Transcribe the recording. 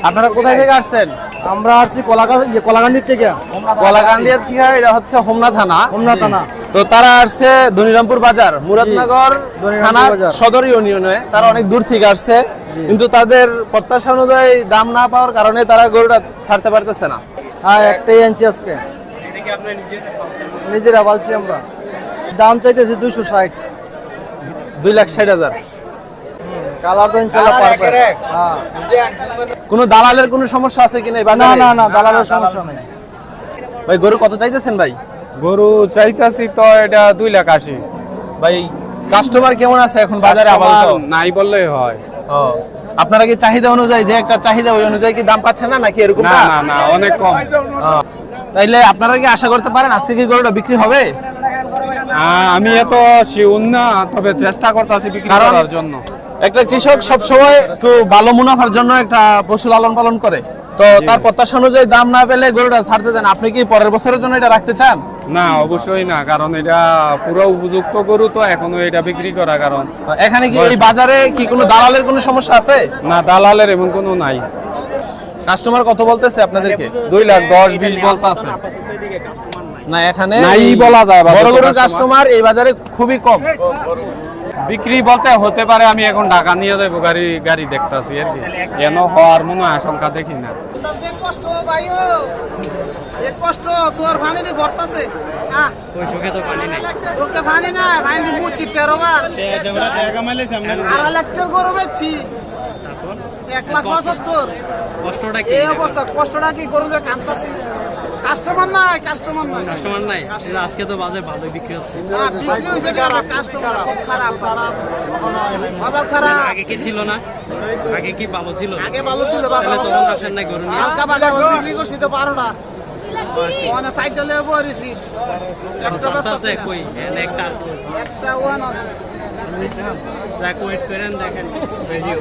আপনারা কোথায় থেকে আসছেন? আমরা আসছি কলাকান্দি থেকে। কলাকান্দি থেকে, এটা হচ্ছে হোমনা থানা। তো তারা আসছে ধনিরামপুর বাজার, মুরাদনগর থানা সদর ইউনিয়নে। তারা অনেক দূর থেকে আসছে, কিন্তু তাদের প্রত্যাশা অনুযায়ী দাম না পাওয়ার কারণে তারা গরুটা ছাড়তে পারতেছে না। হ্যাঁ, একটাই আনছি আজকে, নিজেরা পালছি আমরা। দাম চাইতেছি 260। 2,60,000। কালার তো ইনশাআল্লাহ পারবে। হ্যাঁ, কোনো দালালের কোনো সমস্যা আছে কিনা এই বাজারে? না, দালালের সমস্যা নেই। ভাই গরু কত চাইতেছেন ভাই? গরু চাইতাছি তো এটা 2,80,000। ভাই কাস্টমার কেমন আছে এখন বাজারে? আপাতত নাই বললেই হয়। ও, আপনারা কি চাহিদা অনুযায়ী, যে একটা চাহিদা ওই অনুযায়ী কি দাম পাচ্ছেন না নাকি এরকম? না, অনেক কম। তাইলে আপনারা কি আশা করতে পারেন আজকে কি গরুটা বিক্রি হবে? আমি এত শিওর না, তবে চেষ্টা করতেছি বিক্রি করার জন্য। একটা কৃষক সব সময় একটু ভালো মুনাফার জন্য একটা পশু লালন পালন করে, তো তার প্রত্যাশা অনুযায়ী দাম না পেলে গরুটা ছাড়তে চান। আপনি কি পরের বছরের জন্য এটা রাখতে চান? না, অবশ্যই না, কারণ এটা পুরো উপযুক্ত গরু তো এখনো এটা বিক্রি করা। কারণ এখানে কি এই বাজারে কি কোনো দালালের কোনো সমস্যা আছে? না, দালালের এমন কোনো নাই। কাস্টমার কত বলতেছে আপনাদেরকে? 2,10,20 বলতেছে। না, এখানে নাই বলা যায়। বড় গরুর কাস্টমার এই বাজারে খুবই কম। বিক্রি বলতে হতে পারে আমি এখন ঢাকা নিয়ে যাবো, গাড়ি দেখতেছি আর কি, কেন হওয়ার মনে আশঙ্কা দেখি না। কষ্টটা কি গরুদের কাঁদতাছি। কাস্টমার নাই। আজকে তো বাজার ভালোই বিক্রি হচ্ছে। আগে কি ছিল না? আগে কি ভালো ছিল? আগে ভালো ছিল, তখন আসেন নাই গরু নিয়ে। হালকা বাগা বিক্রি করছি তো 12টা। ওখানে সাইকেল দিয়ে বসেছি। একটা আছে কই? একটা ওয়ান আছে। যাক ওয়েট করেন, দেখেন ভিডিও।